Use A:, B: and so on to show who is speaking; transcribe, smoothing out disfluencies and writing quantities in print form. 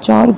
A: 4